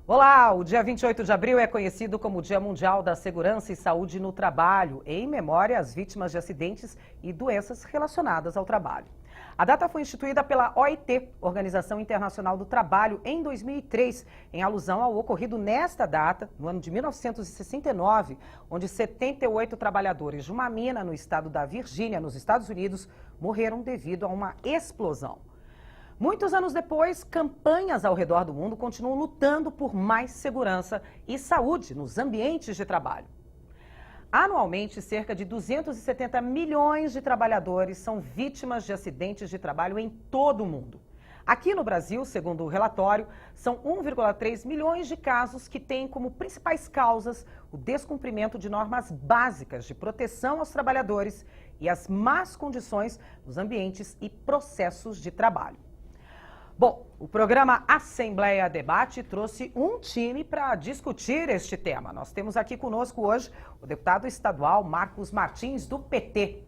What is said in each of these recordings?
Olá, o dia 28 de abril é conhecido como o Dia Mundial da Segurança e Saúde no Trabalho, em memória às vítimas de acidentes e doenças relacionadas ao trabalho. A data foi instituída pela OIT, Organização Internacional do Trabalho, em 2003, em alusão ao ocorrido nesta data, no ano de 1969, onde 78 trabalhadores de uma mina no estado da Virgínia, nos Estados Unidos, morreram devido a uma explosão. Muitos anos depois, campanhas ao redor do mundo continuam lutando por mais segurança e saúde nos ambientes de trabalho. Anualmente, cerca de 270 milhões de trabalhadores são vítimas de acidentes de trabalho em todo o mundo. Aqui no Brasil, segundo o relatório, são 1,3 milhões de casos que têm como principais causas o descumprimento de normas básicas de proteção aos trabalhadores e as más condições nos ambientes e processos de trabalho. Bom, o programa Assembleia Debate trouxe um time para discutir este tema. Nós temos aqui conosco hoje o deputado estadual Marcos Martins, do PT.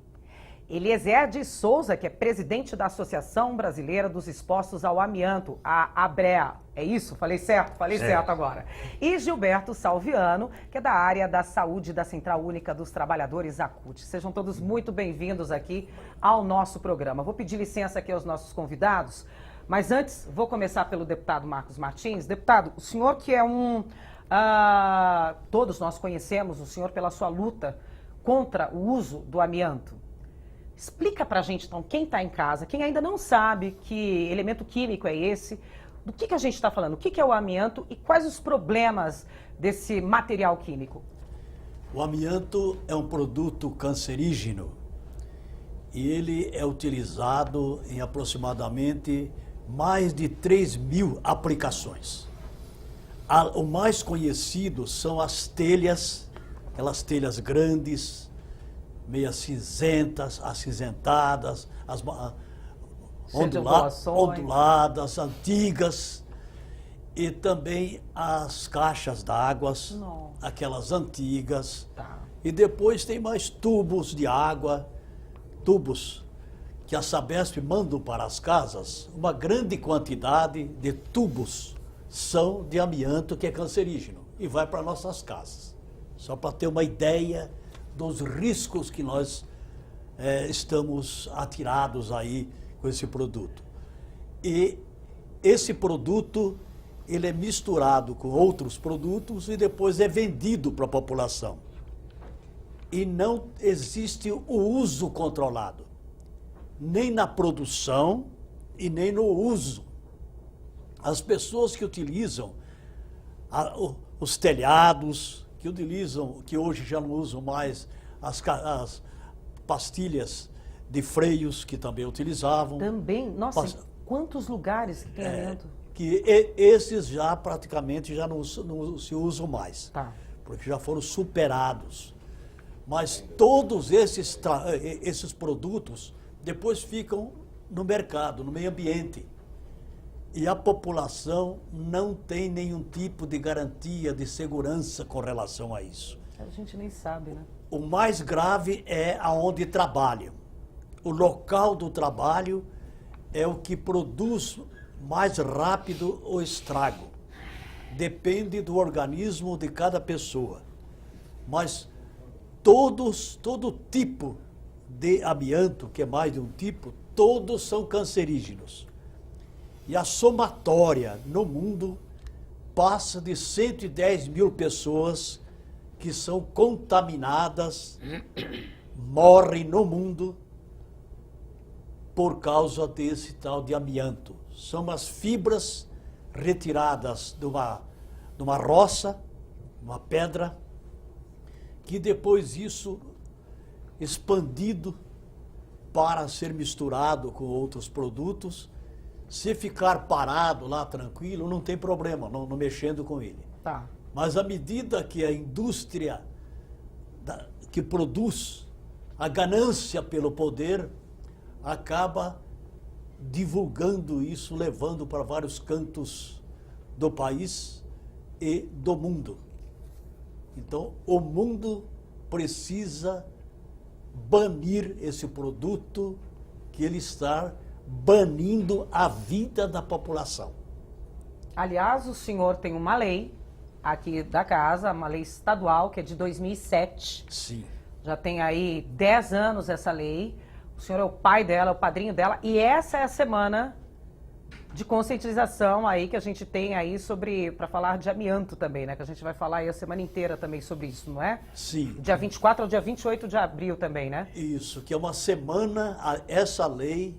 Eliezer de Souza, que é presidente da Associação Brasileira dos Expostos ao Amianto, a ABREA. É isso? Falei certo? Falei certo agora. E Gilberto Salviano, que é da área da saúde da Central Única dos Trabalhadores, a CUT. Sejam todos muito bem-vindos aqui ao nosso programa. Vou pedir licença aqui aos nossos convidados. Mas antes, vou começar pelo deputado Marcos Martins. Deputado, o senhor que é todos nós conhecemos o senhor pela sua luta contra o uso do amianto. Explica pra gente, então, quem está em casa, quem ainda não sabe que elemento químico é esse, do que a gente está falando, o que é o amianto e quais os problemas desse material químico? O amianto é um produto cancerígeno e ele é utilizado em aproximadamente mais de 3.000 aplicações. O mais conhecido são as telhas, aquelas telhas grandes, meio cinzentas, acinzentadas, as onduladas, antigas, e também as caixas d'água, aquelas antigas. Tá. E depois tem mais tubos de água, tubos que a Sabesp manda para as casas. Uma grande quantidade de tubos são de amianto, que é cancerígeno, e vai para nossas casas. Só para ter uma ideia dos riscos que nós estamos atirados aí com esse produto. E esse produto, ele é misturado com outros produtos e depois é vendido para a população. E não existe o uso controlado, nem na produção e nem no uso. As pessoas que utilizam os telhados, que hoje já não usam mais as pastilhas de freios, que também utilizavam. Também? Nossa, quantos lugares que tem amianto? Que esses já praticamente já não se usam mais, Tá. porque já foram superados. Mas todos esses produtos depois ficam no mercado, no meio ambiente. E a população não tem nenhum tipo de garantia de segurança com relação a isso. A gente nem sabe, né? O mais grave é aonde trabalham. O local do trabalho é o que produz mais rápido o estrago. Depende do organismo de cada pessoa. Mas todo tipo de amianto, que é mais de um tipo, todos são cancerígenos. E a somatória no mundo passa de 110.000 pessoas que são contaminadas, morrem no mundo por causa desse tal de amianto. São as fibras retiradas de uma roça, uma pedra, que depois isso expandido para ser misturado com outros produtos. Se ficar parado lá tranquilo, não tem problema, não mexendo com ele. Tá. Mas à medida que a indústria que produz, a ganância pelo poder, acaba divulgando isso, levando para vários cantos do país e do mundo. Então, o mundo precisa banir esse produto, que ele está banindo a vida da população. Aliás, o senhor tem uma lei aqui da casa, uma lei estadual, que é de 2007. Sim. Já tem aí 10 anos essa lei. O senhor é o pai dela, é o padrinho dela. E essa é a semana de conscientização aí que a gente tem aí sobre, para falar de amianto também, né? Que a gente vai falar aí a semana inteira também sobre isso, não é? Sim. Dia 24 ao dia 28 de abril também, né? Isso, que é uma semana, essa lei,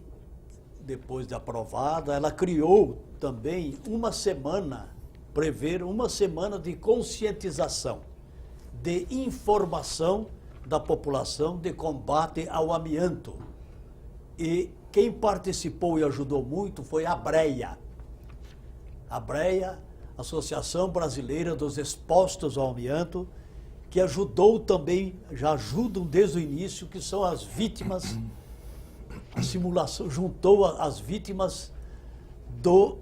depois de aprovada, ela criou também uma semana, prever uma semana de conscientização, de informação da população de combate ao amianto. E quem participou e ajudou muito foi a ABREA. A ABREA, Associação Brasileira dos Expostos ao Amianto, que ajudou também, já ajudam desde o início, que são as vítimas, a simulação juntou as vítimas do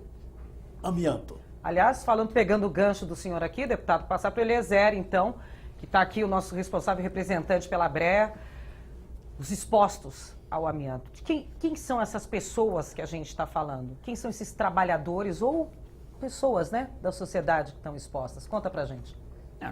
amianto. Aliás, pegando o gancho do senhor aqui, deputado, passar para o Eliezer, então, que está aqui o nosso responsável representante pela ABREA, os expostos ao amianto. Quem são essas pessoas que a gente está falando? Quem são esses trabalhadores ou pessoas, né, da sociedade que estão expostas? Conta pra gente.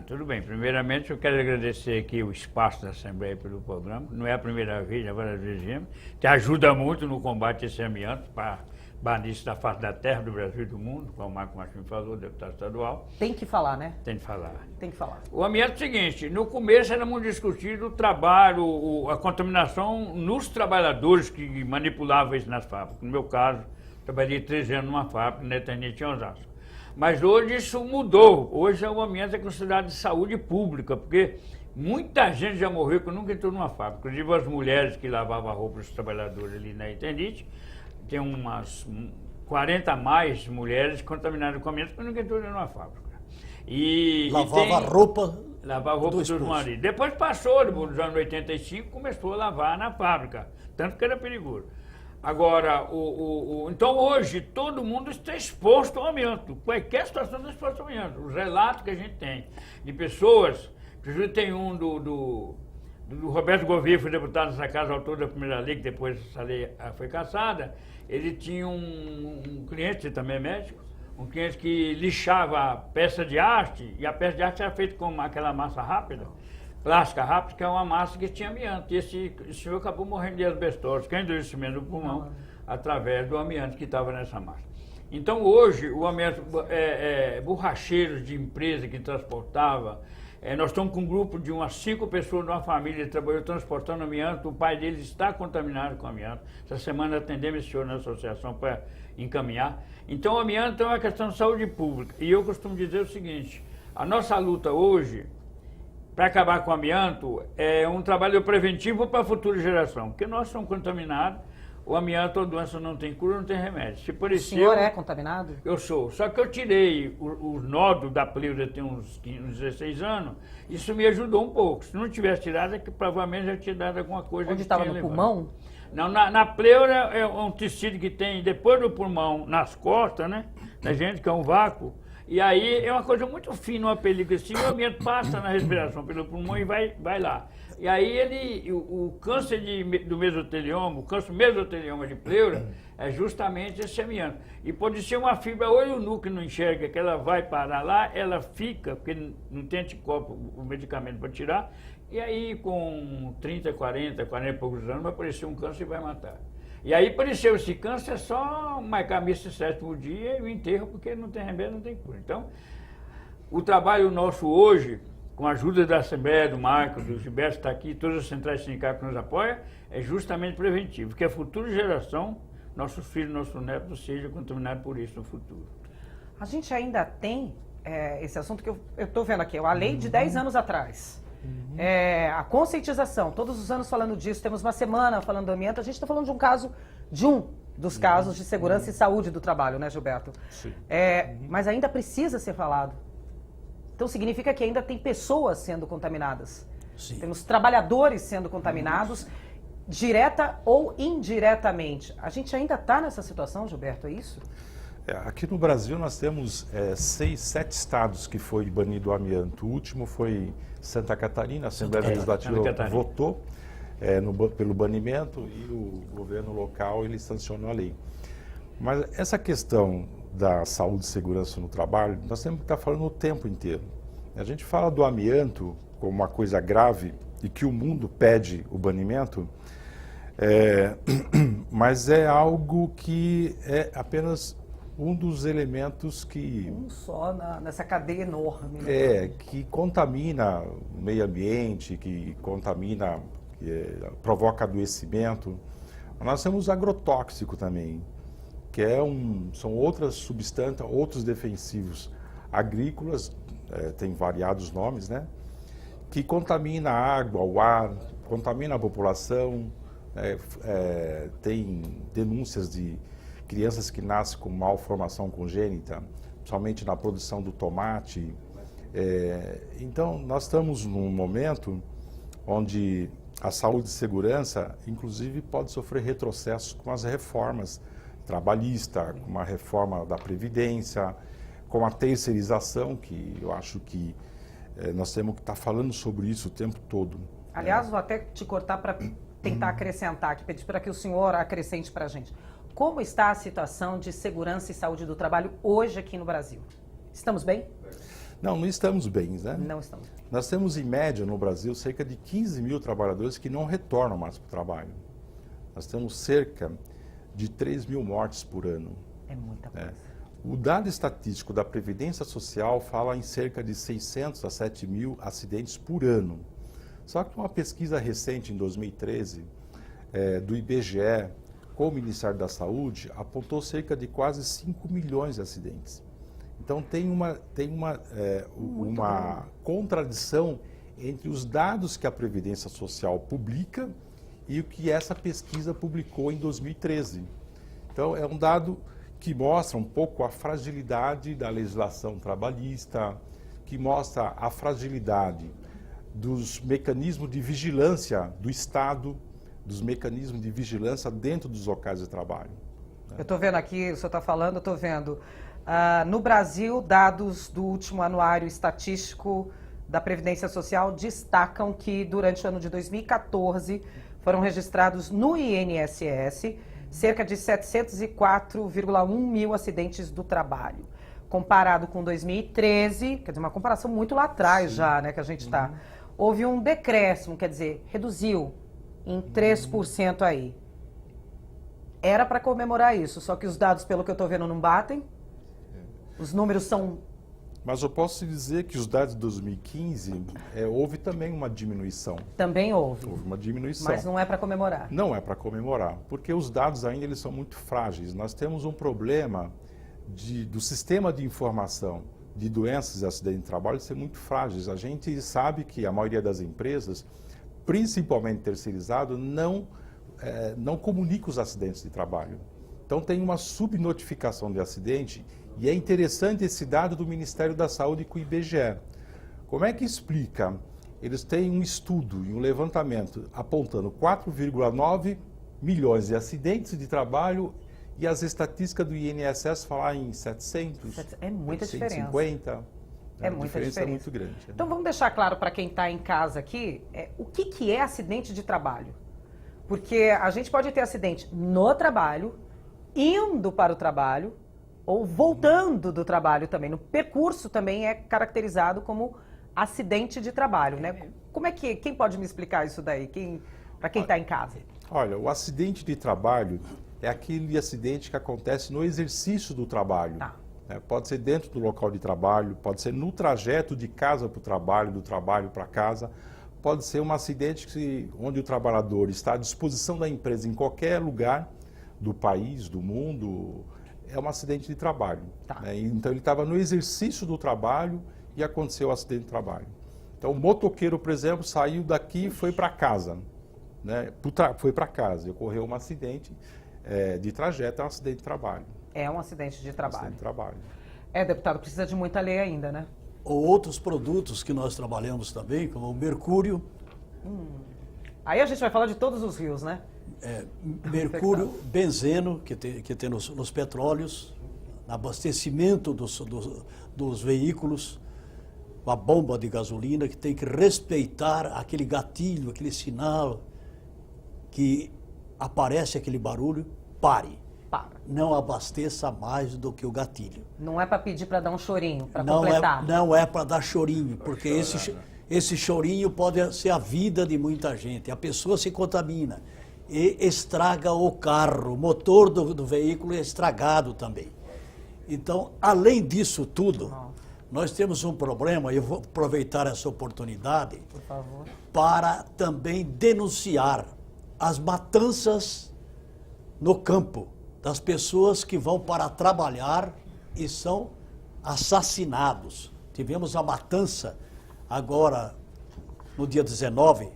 Tudo bem. Primeiramente, eu quero agradecer aqui o espaço da Assembleia pelo programa. Não é a primeira vez, já várias vezes viemos. Te ajuda muito no combate a esse amianto, para banir isso da face da terra, do Brasil e do mundo, como o Marco Martins falou, deputado estadual. Tem que falar, né? Tem que falar. Tem que falar. O amianto é o seguinte, no começo era muito discutido o trabalho, a contaminação nos trabalhadores que manipulavam isso nas fábricas. No meu caso, trabalhei 13 anos numa fábrica, na Eternite, em Osasco. Mas hoje isso mudou. Hoje o amianto é considerado de saúde pública, porque muita gente já morreu que nunca entrou numa fábrica. Inclusive as mulheres que lavavam a roupa dos trabalhadores ali na Eternite, tem umas 40 a mais mulheres contaminadas com amianto que nunca entrou numa fábrica. Lavava roupa dos maridos. Depois passou, nos anos 85, começou a lavar na fábrica, tanto que era perigoso. Agora, então hoje todo mundo está exposto ao amianto, qualquer situação está exposta ao amianto. Os relatos que a gente tem de pessoas, inclusive tem um do Roberto Gouveia, foi deputado nessa casa, autor da primeira lei, que depois essa lei foi cassada. Ele tinha um cliente, também médico, um cliente que lixava peça de arte, e a peça de arte era feita com aquela massa rápida, plástica rápida, que é uma massa que tinha amianto. E esse senhor acabou morrendo de asbestose, que é endurecimento do pulmão, através do amianto que estava nessa massa. Então hoje, o amianto, borracheiros de empresa que transportava, nós estamos com um grupo de umas 5 pessoas de uma família que trabalhou transportando amianto, o pai deles está contaminado com amianto. Essa semana atendemos esse senhor na associação para encaminhar. Então o amianto é uma questão de saúde pública. E eu costumo dizer o seguinte, a nossa luta hoje, para acabar com o amianto, é um trabalho preventivo para a futura geração, porque nós somos contaminados, o amianto, a doença não tem cura, não tem remédio. Se parecer, o senhor é contaminado? Eu sou, só que eu tirei o nódulo da pleura tem uns 16 anos, isso me ajudou um pouco. Se não tivesse tirado, é que provavelmente já tinha dado alguma coisa. Onde estava no pulmão? Não, na pleura é um tecido que tem depois do pulmão, nas costas, né? Da gente, que é um vácuo. E aí é uma coisa muito fina, uma película assim, o amianto passa na respiração pelo pulmão e vai lá. E aí o câncer do mesotelioma, o câncer mesotelioma de pleura, é justamente esse amianto. E pode ser uma fibra olho-nu que não enxerga, que ela vai parar lá, ela fica, porque não tem anticorpo, o medicamento para tirar, e aí com 30, 40 e poucos anos vai aparecer um câncer e vai matar. E aí apareceu esse câncer, é só marcar a missa 7º dia e o enterro, porque não tem remédio, não tem cura. Então, o trabalho nosso hoje, com a ajuda da Assembleia, do Marco, do Gilberto está aqui, todas as centrais sindicais que nos apoiam, é justamente preventivo, que a futura geração, nossos filhos, nossos netos, sejam contaminados por isso no futuro. A gente ainda tem esse assunto que eu estou vendo aqui, a lei de 10 anos atrás. A conscientização, todos os anos falando disso, temos uma semana falando do amianto, a gente está falando de um caso, dos casos de segurança e saúde do trabalho, né, Gilberto? Sim. Mas ainda precisa ser falado. Então significa que ainda tem pessoas sendo contaminadas. Sim. Temos trabalhadores sendo contaminados, direta ou indiretamente. A gente ainda está nessa situação, Gilberto, é isso? Aqui no Brasil nós temos 6, 7 estados que foi banido o amianto. O último foi Santa Catarina, a Assembleia Legislativa votou pelo banimento e o governo local ele sancionou a lei. Mas essa questão da saúde e segurança no trabalho, nós temos que estar falando o tempo inteiro. A gente fala do amianto como uma coisa grave e que o mundo pede o banimento, mas é algo que é apenas um dos elementos que... Um só nessa cadeia enorme. Que contamina o meio ambiente, que contamina, provoca adoecimento. Nós temos agrotóxico também, que são outras substâncias, outros defensivos agrícolas, tem variados nomes, né? Que contamina a água, o ar, contamina a população. Tem denúncias de crianças que nascem com malformação congênita, principalmente na produção do tomate. Então, nós estamos num momento onde a saúde e segurança, inclusive, pode sofrer retrocessos com as reformas trabalhistas, com a reforma da Previdência, com a terceirização, que eu acho que nós temos que estar falando sobre isso o tempo todo. Aliás, vou até te cortar para tentar acrescentar aqui, pedir para que o senhor acrescente para a gente. Como está a situação de segurança e saúde do trabalho hoje aqui no Brasil? Estamos bem? Não estamos bem, né? Não estamos bem. Nós temos, em média, no Brasil, cerca de 15 mil trabalhadores que não retornam mais para o trabalho. Nós temos cerca de 3 mil mortes por ano. É muita coisa. O dado estatístico da Previdência Social fala em cerca de 600 a 7 mil acidentes por ano. Só que uma pesquisa recente, em 2013, do IBGE, com o Ministério da Saúde, apontou cerca de quase 5 milhões de acidentes. Então, tem uma contradição entre os dados que a Previdência Social publica e o que essa pesquisa publicou em 2013. Então, é um dado que mostra um pouco a fragilidade da legislação trabalhista, que mostra a fragilidade dos mecanismos de vigilância do Estado, dos mecanismos de vigilância dentro dos locais de trabalho. Eu estou vendo aqui, o senhor está falando, eu estou vendo. No Brasil, dados do último anuário estatístico da Previdência Social destacam que durante o ano de 2014 foram registrados no INSS cerca de 704,1 mil acidentes do trabalho. Comparado com 2013, quer dizer, uma comparação muito lá atrás. Sim. Já, né, que a gente está. Houve um decréscimo, quer dizer, reduziu em 3% aí. Era para comemorar isso, só que os dados, pelo que eu estou vendo, não batem. Os números são... Mas eu posso dizer que os dados de 2015, houve também uma diminuição. Também houve. Houve uma diminuição. Mas não é para comemorar. Não é para comemorar, porque os dados ainda eles são muito frágeis. Nós temos um problema do sistema de informação de doenças e acidentes de trabalho ser muito frágeis. A gente sabe que a maioria das empresas, principalmente terceirizado, não comunica os acidentes de trabalho. Então tem uma subnotificação de acidente. E é interessante esse dado do Ministério da Saúde com o IBGE. Como é que explica? Eles têm um estudo e um levantamento apontando 4,9 milhões de acidentes de trabalho e as estatísticas do INSS falam em 700, é muita 750. Diferença. É muita diferença. É muito grande. Então vamos deixar claro para quem está em casa aqui, o que é acidente de trabalho? Porque a gente pode ter acidente no trabalho, indo para o trabalho, ou voltando do trabalho também. No percurso também é caracterizado como acidente de trabalho, né? Como é que... Quem pode me explicar isso daí? Para quem está em casa? Olha, o acidente de trabalho é aquele acidente que acontece no exercício do trabalho. Tá. Pode ser dentro do local de trabalho, pode ser no trajeto de casa para o trabalho, do trabalho para casa. Pode ser um acidente onde o trabalhador está à disposição da empresa em qualquer lugar do país, do mundo. É um acidente de trabalho. Tá. Então ele estava no exercício do trabalho e aconteceu o acidente de trabalho. Então o motoqueiro, por exemplo, saiu daqui e foi para casa. Foi para casa e ocorreu um acidente de trajeto, é um acidente de trabalho. É um acidente de trabalho. Acidente de trabalho. Deputado, precisa de muita lei ainda, né? Ou outros produtos que nós trabalhamos também, como o mercúrio. Aí a gente vai falar de todos os rios, né? Mercúrio, benzeno, que tem nos petróleos, abastecimento dos veículos, a bomba de gasolina, que tem que respeitar aquele gatilho, aquele sinal que aparece aquele barulho, pare. para. Não abasteça mais do que o gatilho. Não é para pedir para dar um chorinho, para Não completar. não é para dar chorinho, porque esse chorinho pode ser a vida de muita gente. A pessoa se contamina e estraga o carro, o motor do veículo é estragado também. Então, além disso tudo, nós temos um problema, e eu vou aproveitar essa oportunidade Por favor. para também denunciar as matanças no campo das pessoas que vão para trabalhar e são assassinados. Tivemos a matança agora no dia 19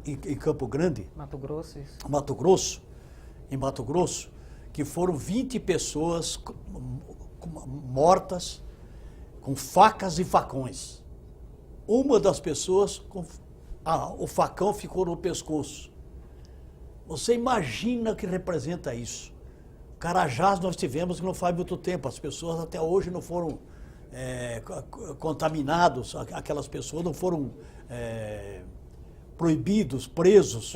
em Campo Grande, Mato Grosso, isso. em Mato Grosso, que foram 20 pessoas mortas com facas e facões. Uma das pessoas, o facão ficou no pescoço. Você imagina o que representa isso? Carajás nós tivemos que não faz muito tempo, as pessoas até hoje não foram contaminados, aquelas pessoas não foram proibidos, presos.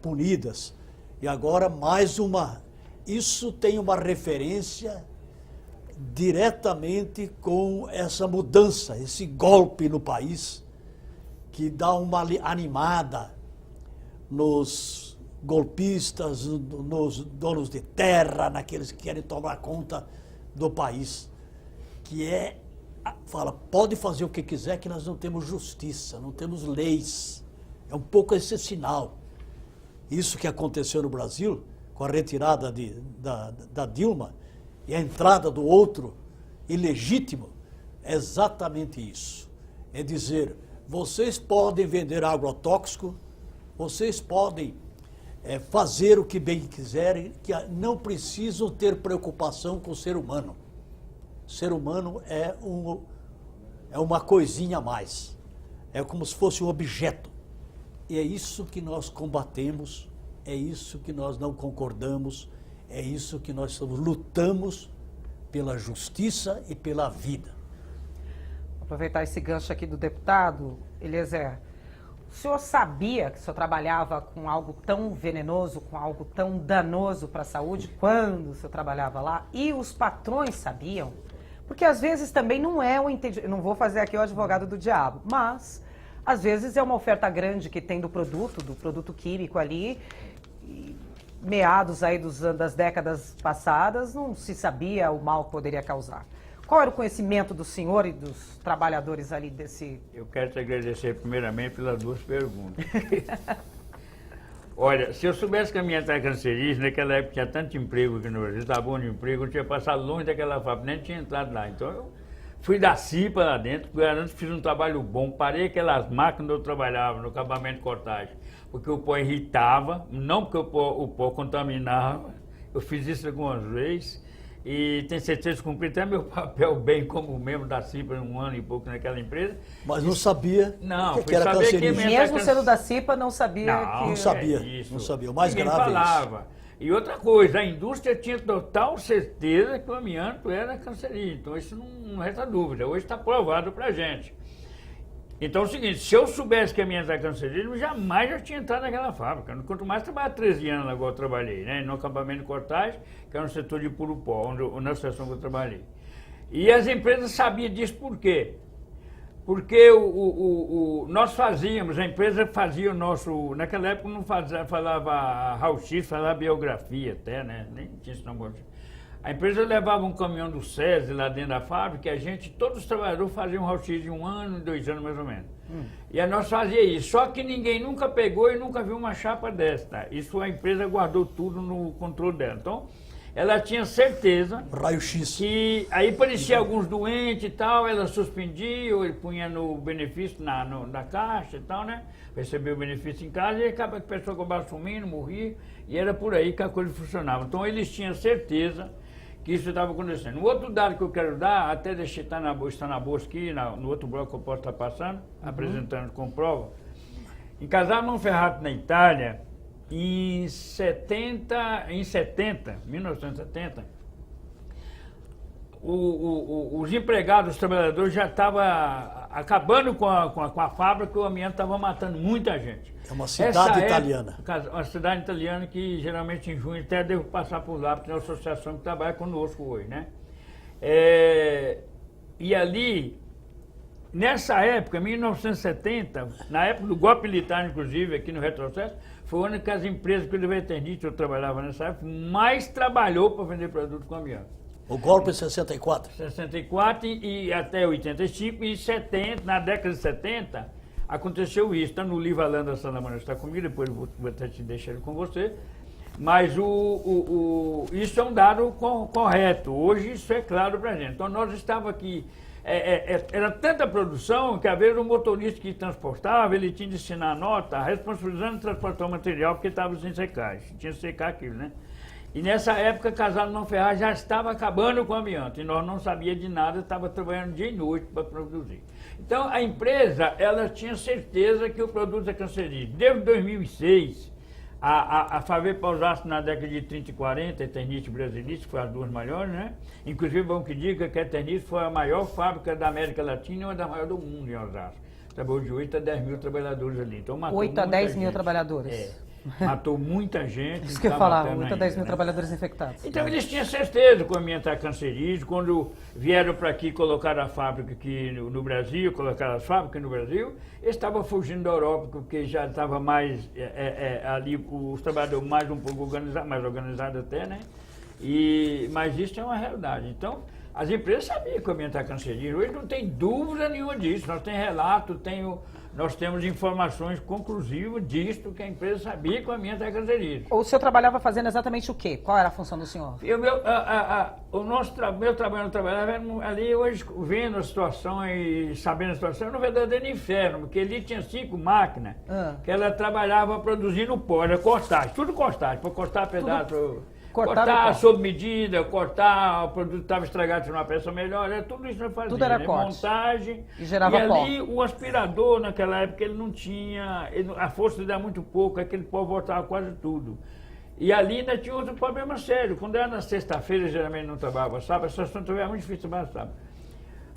Punidas. E agora mais uma. Isso tem uma referência diretamente com essa mudança, esse golpe no país, que dá uma animada nos golpistas, nos donos de terra, naqueles que querem tomar conta do país, que fala, pode fazer o que quiser que nós não temos justiça, não temos leis. É um pouco esse sinal. Isso que aconteceu no Brasil, com a retirada da Dilma e a entrada do outro ilegítimo, é exatamente isso. É dizer, vocês podem vender agrotóxico, vocês podem fazer o que bem quiserem, que não precisam ter preocupação com o ser humano. O ser humano é uma coisinha a mais. É como se fosse um objeto. E é isso que nós combatemos, é isso que nós não concordamos, é isso que nós lutamos pela justiça e pela vida. Vou aproveitar esse gancho aqui do deputado, Eliezer. O senhor sabia que o senhor trabalhava com algo tão venenoso, com algo tão danoso para a saúde, quando o senhor trabalhava lá? E os patrões sabiam? Porque às vezes também não é um entendimento, não vou fazer aqui o advogado do diabo, mas às vezes é uma oferta grande que tem do produto químico ali, e meados aí das décadas passadas, não se sabia o mal que poderia causar. Qual era o conhecimento do senhor e dos trabalhadores ali desse... Eu quero te agradecer primeiramente pelas duas perguntas. Olha, se eu soubesse que a minha era cancerígena, naquela época tinha tanto emprego aqui no Brasil, estava bom de emprego, eu tinha passado longe daquela fábrica, nem tinha entrado lá. Então eu fui da CIPA lá dentro, garanto que fiz um trabalho bom, parei aquelas máquinas onde eu trabalhava, no acabamento de cortagem, porque o pó irritava, não porque o pó contaminava, eu fiz isso algumas vezes, e tenho certeza que cumpri até meu papel bem como membro da CIPA, um ano e pouco naquela empresa. Mas não sabia que era saber cancerígeno. Mesmo sendo da CIPA, não sabia que... Não sabia, isso. não sabia. O mais Ninguém grave falava. é isso. E outra coisa, a indústria tinha total certeza que o amianto era cancerígeno. Então isso não resta dúvida. Hoje está provado pra gente. Então é o seguinte, se eu soubesse que a amianto era cancerígeno, jamais já tinha entrado naquela fábrica. Quanto mais trabalhar 13 anos agora eu trabalhei, né? No acabamento de cortagem, que era no setor de puro pó, na seção que eu trabalhei. E as empresas sabiam disso por quê? Porque nós fazíamos, a empresa fazia o nosso... Naquela época não falava raio-x, falava biografia até, né? Nem tinha isso não. A empresa levava um caminhão do SESI lá dentro da fábrica e todos os trabalhadores faziam um raio-x de 1 ano, 2 anos mais ou menos. E nós fazia isso, só que ninguém nunca pegou e nunca viu uma chapa dessa, tá? Isso a empresa guardou tudo no controle dela. Então, ela tinha certeza raio-x que aí aparecia alguns doentes e tal, ela suspendia ou ele punha no benefício na caixa e tal, né? Recebia o benefício em casa e acaba que a pessoa acabava sumindo, morria, e era por aí que a coisa funcionava. Então eles tinham certeza que isso estava acontecendo. O outro dado que eu quero dar, até deixar está na bolsa aqui, no outro bloco que eu posso estar passando, apresentando com prova, em Casal Monferrato, na Itália, em 1970, os empregados, os trabalhadores já estavam acabando com a fábrica, o amianto estava matando muita gente. É uma cidade italiana. Uma cidade italiana que geralmente em junho até devo passar por lá, porque é uma associação que trabalha conosco hoje, né? E ali, nessa época, 1970, na época do golpe militar, inclusive, aqui no retrocesso, foi uma das empresas que eu trabalhava nessa época, mais trabalhou para vender produto com amianto. O golpe em 64? 64 e até 85 e 70, na década de 70, aconteceu isso. Está no livro Além da Salamana, está comigo, depois eu vou até te deixar ele com você. Mas isso é um dado correto. Hoje isso é claro para a gente. Então nós estávamos aqui, era tanta produção que às vezes o motorista que transportava, ele tinha de assinar a nota, responsabilizando transportar o material porque estava sem secagem. Tinha que secar aquilo, né? E nessa época, Casale Não Ferraz já estava acabando com o amianto. E nós não sabíamos de nada, estava trabalhando dia e noite para produzir. Então, a empresa, ela tinha certeza que o produto é cancerígeno. Desde 2006, a Favê Pausassi, na década de 30 e 40, Eternite e Brasilite, foi as duas maiores, né? Inclusive, vamos que diga que a Eternite foi a maior fábrica da América Latina e uma das maiores do mundo em Osasco. Trabalhou de 8 a 10 mil trabalhadores ali. Então, matou 8 a 10 mil gente. trabalhadores. Matou muita gente. Isso que eu ia falar, 8 a 10 ainda, mil né? trabalhadores infectados. Então eles tinham certeza que o amianto era cancerígeno. Quando vieram para aqui colocar a fábrica aqui no Brasil, colocaram as fábricas no Brasil, eles estavam fugindo da Europa, porque já estava mais ali, os trabalhadores mais um pouco organizados, mais organizados até, né? Mas isso é uma realidade. Então, as empresas sabiam que o amianto era cancerígeno. Hoje não tem dúvida nenhuma disso. Nós temos relato, nós temos informações conclusivas disto, que a empresa sabia que o amianto era cancerígeno. O senhor trabalhava fazendo exatamente o quê? Qual era a função do senhor? Meu trabalho, eu trabalhava ali hoje, vendo a situação e sabendo a situação, era um verdadeiro inferno, porque ali tinha 5 máquinas que ela trabalhava produzindo pó, era cortagem, tudo cortagem, para cortar pedaço. Cortar sob medida, cortar, o produto estava estragado, tinha uma peça melhor, tudo isso nós fazíamos. Tudo era né? corte. Montagem. E gerava pó. Ali o aspirador, naquela época, ele não tinha, a força dele era muito pouco, aquele pó voltava quase tudo. E ali ainda tinha outro problema sério. Quando era na sexta-feira, geralmente não trabalhava sábado, a situação era muito difícil trabalhar sábado.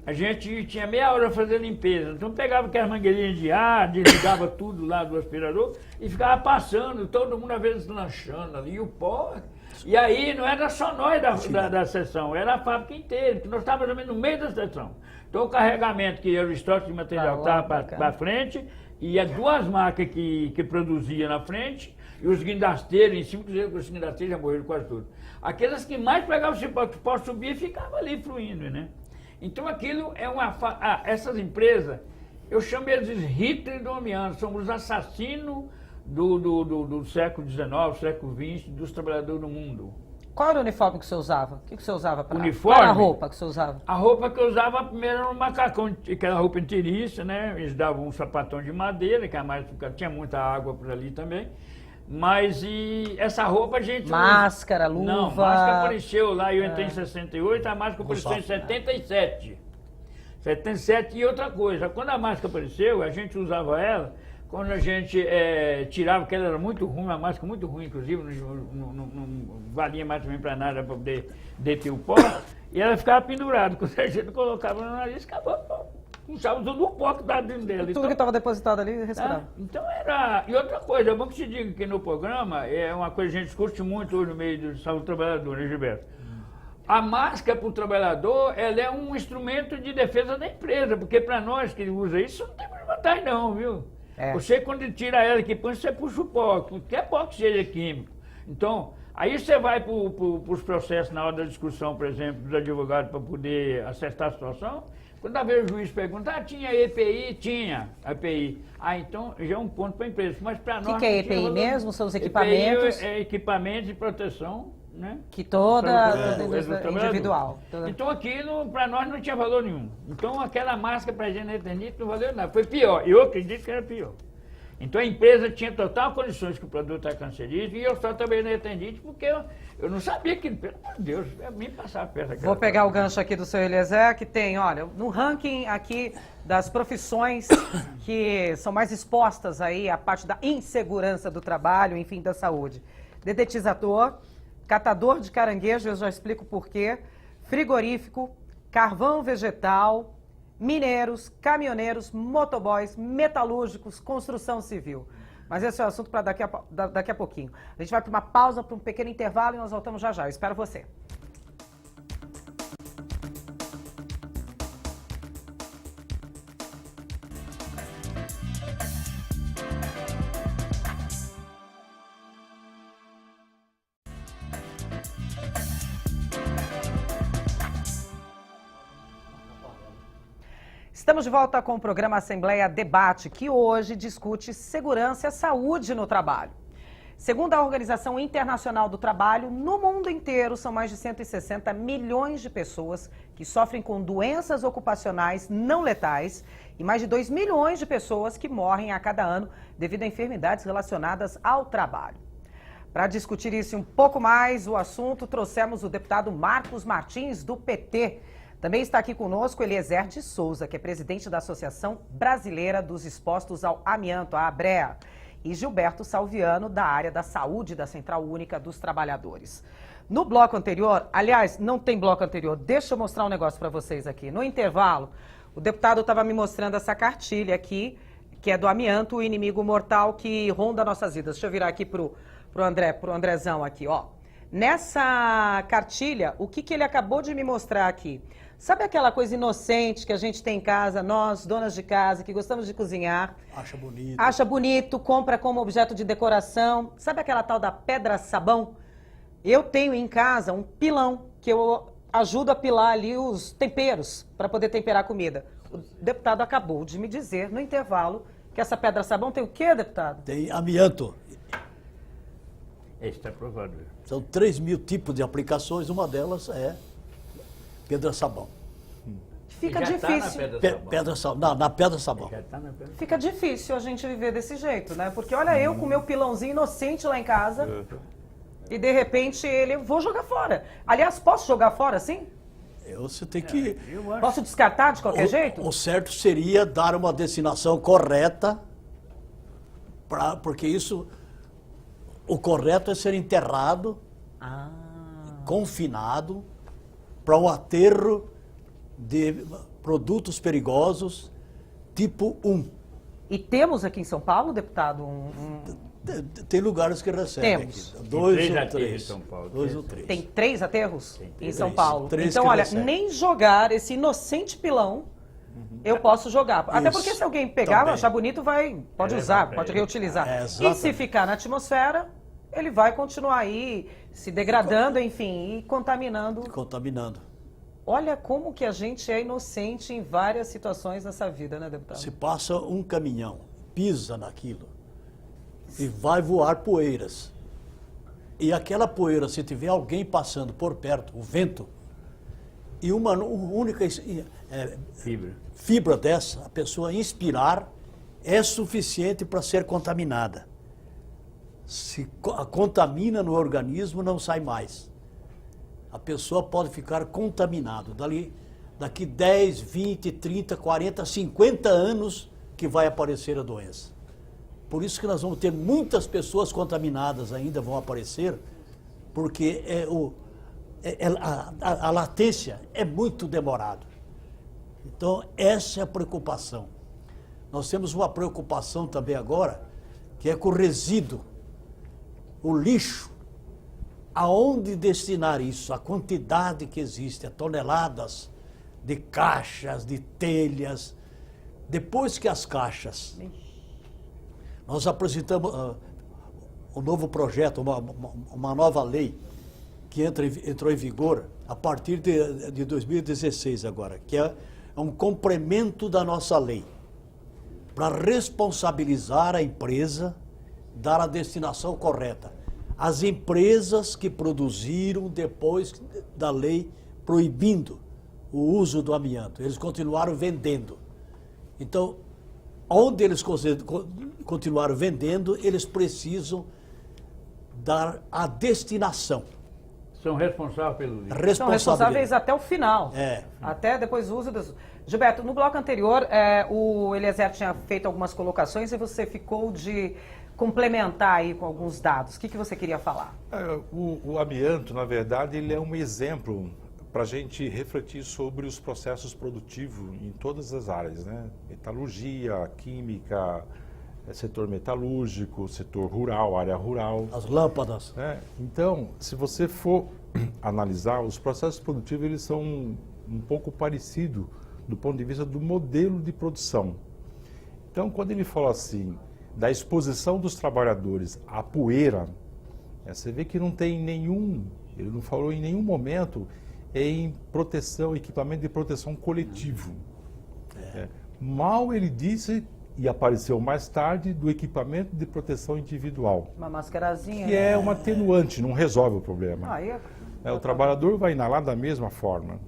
A gente tinha meia hora para fazer limpeza. Então pegava aquelas mangueirinhas de ar, desligava tudo lá do aspirador e ficava passando, todo mundo às vezes lanchando ali, e o pó. E aí não era só nós da seção, era a fábrica inteira, que nós estávamos também no meio da seção. Então o carregamento, que era o estoque de material, estava para frente, e as duas máquinas que produziam na frente, e os guindasteiros em cima, que os guindasteiros já morreram quase tudo. Aquelas que mais pegavam o cipó, que o pó subia e ficava ali fluindo, né? Então aquilo é essas empresas, eu chamo eles de Hitler do amianto, são os assassinos do século XIX, século XX, dos trabalhadores do mundo. Qual era o uniforme que você usava? O que você usava para uniforme? Qual era a roupa que você usava? A roupa que eu usava primeiro era um macacão, aquela roupa inteiriça, né? Eles davam um sapatão de madeira, que tinha muita água por ali também. Mas essa roupa a gente... Máscara, luva... Não, máscara apareceu lá, eu entrei em 68, a máscara apareceu em 77. 77 e outra coisa, quando a máscara apareceu, a gente usava ela, quando a gente tirava, porque ela era muito ruim, uma máscara muito ruim, inclusive, não valia mais também para nada, para poder deter o pó, e ela ficava pendurada, quando a gente colocava no nariz, acabou, puxava tudo o pó que estava dentro dela. Tudo que estava depositado ali, respirava. Então era... E outra coisa, é bom que te diga que no programa, é uma coisa que a gente discute muito hoje no meio do saúde do trabalhador, né, Gilberto? A máscara para o trabalhador, ela é um instrumento de defesa da empresa, porque para nós que usa isso, não tem mais vantagem não, viu? Você, quando tira ela que põe, você puxa o pó, qualquer pó que seja químico. Então, aí você vai para os processos na hora da discussão, por exemplo, dos advogados para poder acertar a situação. Quando a vez o juiz pergunta, tinha EPI? Tinha EPI. Então já é um ponto para a empresa. Mas para nós... O que é EPI mesmo? São os equipamentos? EPI é equipamento de proteção, né? Que toda individual. Então aquilo para nós não tinha valor nenhum. Então aquela máscara para a gente na Eternite não valeu nada. Foi pior. Eu acredito que era pior. Então a empresa tinha total condições que o produto era cancerígeno e eu só trabalhei na Eternite porque eu não sabia que, pelo amor de Deus, me passava perto daquela. Vou pegar o gancho aqui do seu Eliezer, que tem, olha, no ranking aqui das profissões que são mais expostas aí à parte da insegurança do trabalho, enfim, da saúde. Dedetizador, catador de caranguejo, eu já explico por quê, frigorífico, carvão vegetal, mineiros, caminhoneiros, motoboys, metalúrgicos, construção civil. Mas esse é o assunto para daqui a pouquinho. A gente vai para uma pausa, para um pequeno intervalo e nós voltamos já já. Eu espero você. Estamos de volta com o programa Assembleia Debate, que hoje discute segurança e saúde no trabalho. Segundo a Organização Internacional do Trabalho, no mundo inteiro são mais de 160 milhões de pessoas que sofrem com doenças ocupacionais não letais e mais de 2 milhões de pessoas que morrem a cada ano devido a enfermidades relacionadas ao trabalho. Para discutir isso um pouco mais, o assunto, trouxemos o deputado Marcos Martins, do PT. Também está aqui conosco Eliezer de Souza, que é presidente da Associação Brasileira dos Expostos ao Amianto, a ABREA, e Gilberto Salviano, da área da saúde da Central Única dos Trabalhadores. No bloco anterior, aliás, não tem bloco anterior, deixa eu mostrar um negócio para vocês aqui. No intervalo, o deputado estava me mostrando essa cartilha aqui, que é do amianto, o inimigo mortal que ronda nossas vidas. Deixa eu virar aqui pro Andrezão aqui, ó. Nessa cartilha, o que ele acabou de me mostrar aqui? Sabe aquela coisa inocente que a gente tem em casa, nós, donas de casa, que gostamos de cozinhar? Acha bonito. Acha bonito, compra como objeto de decoração. Sabe aquela tal da pedra-sabão? Eu tenho em casa um pilão que eu ajudo a pilar ali os temperos para poder temperar a comida. O deputado acabou de me dizer no intervalo que essa pedra-sabão tem o quê, deputado? Tem amianto. Esse está aprovado. São 3.000 tipos de aplicações, uma delas é pedra-sabão. Fica Já tá na difícil. pedra-sabão. Pedra-sabão. Na pedra-sabão. Já tá na pedra. Fica difícil a gente viver desse jeito, né? Porque olha eu com meu pilãozinho inocente lá em casa e de repente eu vou jogar fora. Aliás, posso jogar fora assim? Você tem que... Eu acho. Posso descartar de qualquer jeito? O certo seria dar uma destinação correta, porque isso... O correto é ser enterrado, confinado, para um aterro de produtos perigosos tipo 1. E temos aqui em São Paulo, deputado, Tem lugares que recebem Temos. aqui. 2 três ou aterros 3. em São Paulo. 2 ou 3. tem 3 aterros em São três. Paulo. Três Então, que olha, recebem. nem jogar esse inocente pilão eu posso jogar. Até porque se alguém pegar, Também. achar bonito, pode usar, pode reutilizar. E exatamente. se ficar na atmosfera, ele vai continuar aí se degradando, enfim, e contaminando. Contaminando. Olha como que a gente é inocente em várias situações nessa vida, né, deputado? Se passa um caminhão, pisa naquilo e vai voar poeiras. E aquela poeira, se tiver alguém passando por perto, o vento, e uma única fibra dessa, a pessoa inspirar, é suficiente para ser contaminada. Se contamina no organismo, não sai mais. A pessoa pode ficar contaminada. Daqui 10, 20, 30, 40, 50 anos que vai aparecer a doença. Por isso que nós vamos ter muitas pessoas contaminadas ainda vão aparecer, porque a latência é muito demorada. Então, essa é a preocupação. Nós temos uma preocupação também agora, que é com o resíduo, o lixo. Aonde destinar isso? A quantidade que existe, toneladas de caixas, de telhas. Depois que as caixas... Nós apresentamos um novo projeto, uma nova lei, que entrou em vigor a partir de 2016 agora, que é um complemento da nossa lei, para responsabilizar a empresa, dar a destinação correta. As empresas que produziram depois da lei proibindo o uso do amianto, eles continuaram vendendo. Então, onde eles continuaram vendendo, eles precisam dar a destinação. São responsáveis pelo lixo. São responsáveis até o final. É. Até depois do uso dos... Gilberto, no bloco anterior, o Eliezer tinha feito algumas colocações e você ficou de complementar aí com alguns dados. O que você queria falar? O amianto, na verdade, ele é um exemplo para a gente refletir sobre os processos produtivos em todas as áreas, né? Metalurgia, química, setor metalúrgico, setor rural, área rural. As lâmpadas. Né? Então, se você for analisar, os processos produtivos eles são um pouco parecidos do ponto de vista do modelo de produção. Então, quando ele fala assim, da exposição dos trabalhadores à poeira, você vê que não tem ele não falou em nenhum momento em proteção, equipamento de proteção coletivo. Mal ele disse, e apareceu mais tarde, do equipamento de proteção individual. Uma máscarazinha. Que é um atenuante, não resolve o problema. O trabalhador vai inalar da mesma forma.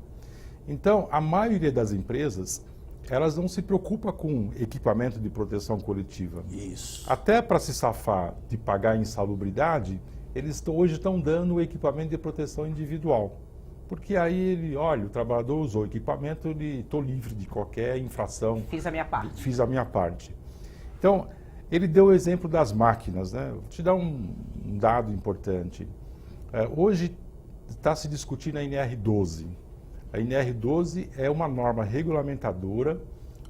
Então, a maioria das empresas, elas não se preocupam com equipamento de proteção coletiva. Isso. Até para se safar de pagar insalubridade, eles hoje estão dando o equipamento de proteção individual. Porque aí ele, olha, o trabalhador usou o equipamento, estou livre de qualquer infração. Fiz a minha parte. Fiz a minha parte. Então, ele deu o exemplo das máquinas, né? Vou te dar um dado importante. Hoje está se discutindo a NR12. A NR12 é uma norma regulamentadora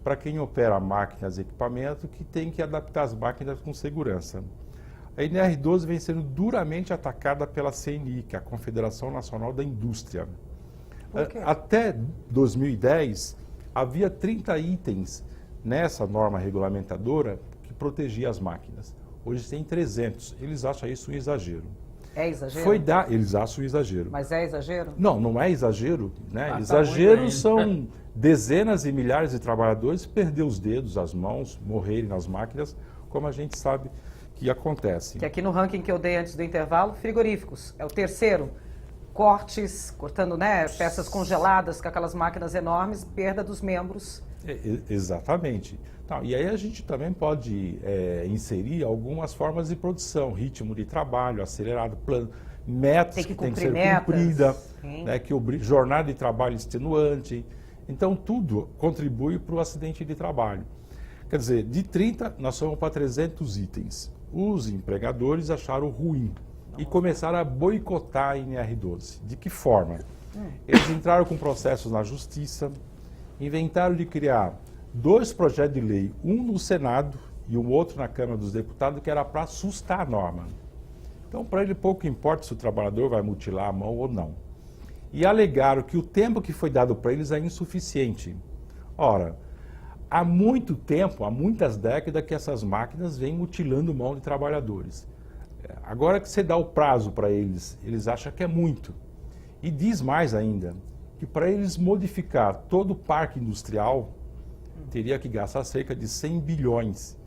para quem opera máquinas e equipamento que tem que adaptar as máquinas com segurança. A NR12 vem sendo duramente atacada pela CNI, que é a Confederação Nacional da Indústria. Por quê? Até 2010, havia 30 itens nessa norma regulamentadora que protegia as máquinas. Hoje tem 300. Eles acham isso um exagero. É exagero? Eles acham um exagero. Mas é exagero? Não, não é exagero. Né? Tá Exageros são dezenas e milhares de trabalhadores perder os dedos, as mãos, morrerem nas máquinas, como a gente sabe que acontece. Que aqui no ranking que eu dei antes do intervalo, frigoríficos. É o terceiro. Cortes, cortando, né, peças congeladas com aquelas máquinas enormes, perda dos membros. Exatamente. Então, e aí a gente também pode inserir algumas formas de produção, ritmo de trabalho acelerado, metas que tem que ser cumprida, né, jornada de trabalho extenuante. Então, tudo contribui para o acidente de trabalho. Quer dizer, de 30, nós fomos para 300 itens. Os empregadores acharam ruim e começaram a boicotar a NR12. De que forma? Eles entraram com processos na Justiça, inventaram de criar 2 projetos de lei, um no Senado e um outro na Câmara dos Deputados, que era para assustar a norma. Então, para ele pouco importa se o trabalhador vai mutilar a mão ou não. E alegaram que o tempo que foi dado para eles é insuficiente. Ora, há muito tempo, há muitas décadas que essas máquinas vêm mutilando mão de trabalhadores. Agora que você dá o prazo para eles, eles acham que é muito. E diz mais ainda, que para eles modificar todo o parque industrial, teria que gastar cerca de 100 bilhões.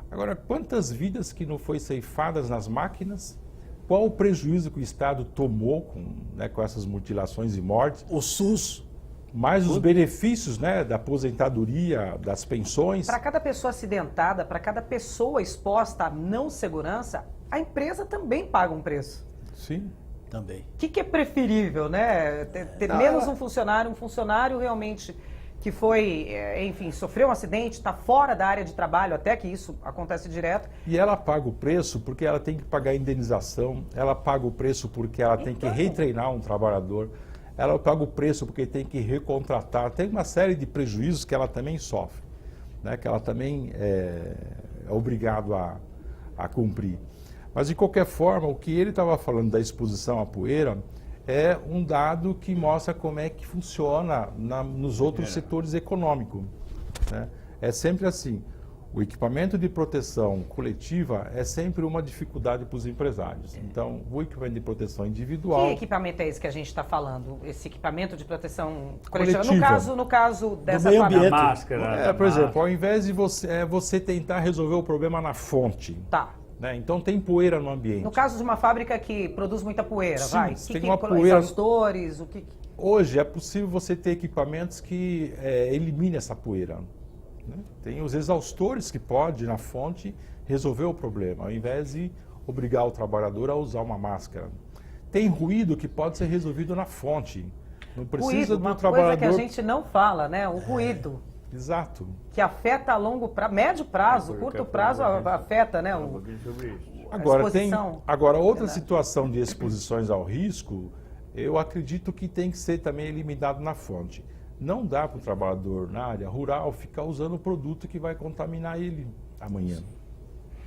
Agora, quantas vidas que não foi ceifadas nas máquinas? Qual o prejuízo que o Estado tomou com essas mutilações e mortes? O SUS. Mais os benefícios, né, da aposentadoria, das pensões. Para cada pessoa acidentada, para cada pessoa exposta à não segurança, a empresa também paga um preço. Sim. Também. O que é preferível, né? Ter menos um funcionário realmente que foi, enfim, sofreu um acidente, está fora da área de trabalho, até que isso acontece direto. E ela paga o preço porque ela tem que pagar a indenização, ela paga o preço porque ela tem que retreinar um trabalhador, ela paga o preço porque tem que recontratar, tem uma série de prejuízos que ela também sofre, né? Que ela também é obrigado a cumprir. Mas, de qualquer forma, o que ele estava falando da exposição à poeira é um dado que mostra como é que funciona nos outros setores econômicos. Né? É sempre assim, o equipamento de proteção coletiva é sempre uma dificuldade para os empresários. Então, o equipamento de proteção individual... Que equipamento é esse que a gente está falando? Esse equipamento de proteção coletiva? Coletiva. No caso dessa meio ambiente. Máscara. Por exemplo, ao invés de você tentar resolver o problema na fonte... Tá. Né? Então tem poeira no ambiente. No caso de uma fábrica que produz muita poeira, Sim, tem uma poeira. Exaustores, o que... Hoje é possível você ter equipamentos que eliminem essa poeira. Né? Tem os exaustores que pode, na fonte, resolver o problema, ao invés de obrigar o trabalhador a usar uma máscara. Tem ruído que pode ser resolvido na fonte. Não precisa ruído, do uma trabalhador... coisa que a gente não fala, né? O ruído. Exato. Que afeta a longo prazo, médio prazo, curto prazo afeta, né? Agora, outra situação de exposições ao risco eu acredito que tem que ser também eliminado na fonte. Não dá para o trabalhador na área rural ficar usando o produto que vai contaminar ele amanhã.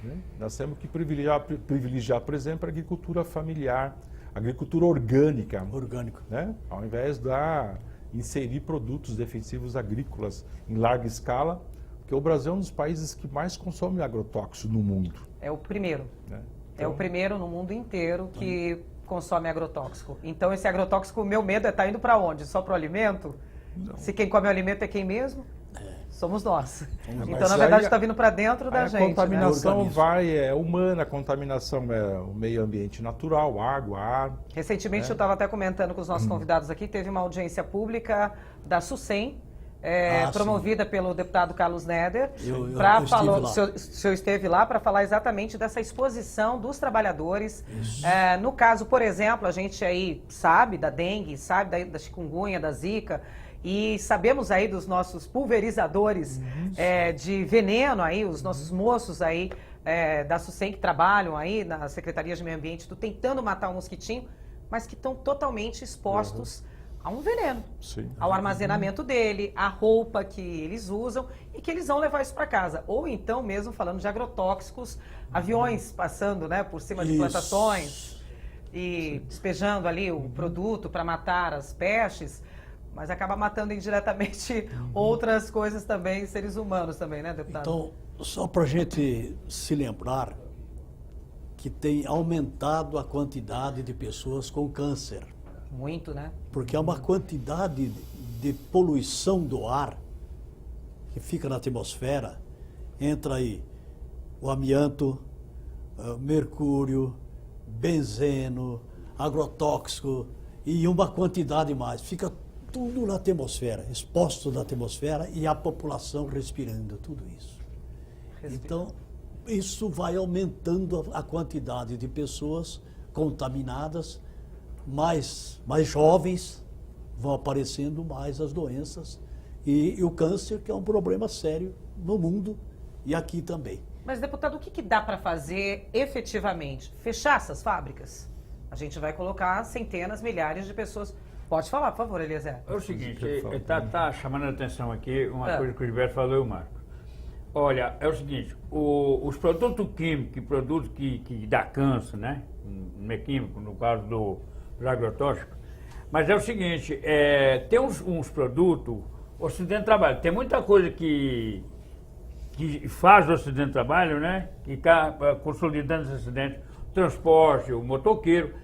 Né? Nós temos que privilegiar, por exemplo, a agricultura familiar, agricultura orgânica. Orgânico. Né? Ao invés de inserir produtos defensivos agrícolas em larga escala, porque o Brasil é um dos países que mais consome agrotóxico no mundo. É o primeiro. Né? É o primeiro no mundo inteiro que consome agrotóxico. Então, esse agrotóxico, o meu medo é estar indo para onde? Só para o alimento? Não. Se quem come o alimento é quem mesmo? Somos nós. Mas Então, na verdade, aí está vindo para dentro da gente. A contaminação né? é humana, a contaminação é o meio ambiente natural, água, ar. Recentemente, eu estava até comentando com os nossos convidados aqui, teve uma audiência pública da SUSEM, promovida pelo deputado Carlos Neder. Eu falar, estive lá. o senhor esteve lá para falar exatamente dessa exposição dos trabalhadores. No caso, por exemplo, a gente aí sabe da dengue, sabe da chikungunya, da zika, e sabemos aí dos nossos pulverizadores de veneno aí, os nossos moços aí da SUSEM que trabalham aí na Secretaria de Meio Ambiente, tentando matar um mosquitinho, mas que estão totalmente expostos a um veneno, ao armazenamento dele, a roupa que eles usam e que eles vão levar isso para casa. Ou então, mesmo falando de agrotóxicos, aviões passando, né, por cima de plantações e despejando ali o produto para matar as pestes, mas acaba matando indiretamente outras coisas também, seres humanos também, né, deputado? Então, só para a gente se lembrar que tem aumentado a quantidade de pessoas com câncer. Muito, né? Porque há uma quantidade de poluição do ar que fica na atmosfera. Entra aí o amianto, mercúrio, benzeno, agrotóxico e uma quantidade mais. Fica tudo na atmosfera, exposto na atmosfera e a população respirando tudo isso. Então, isso vai aumentando a quantidade de pessoas contaminadas, mais jovens, vão aparecendo mais as doenças e o câncer, que é um problema sério no mundo e aqui também. Mas, deputado, o que dá para fazer efetivamente? Fechar essas fábricas? A gente vai colocar centenas, milhares de pessoas. Pode falar, por favor, Eliezer. É o seguinte, está chamando a atenção aqui uma coisa que o Gilberto falou e o Marco. Olha, é o seguinte, os produtos químicos que dá câncer, né? No químico, no caso do agrotóxico. Mas é o seguinte, tem uns produtos, o Ocidente Trabalho, tem muita coisa que faz o Ocidente Trabalho, né? Que está consolidando esse acidente, o transporte, o motoqueiro,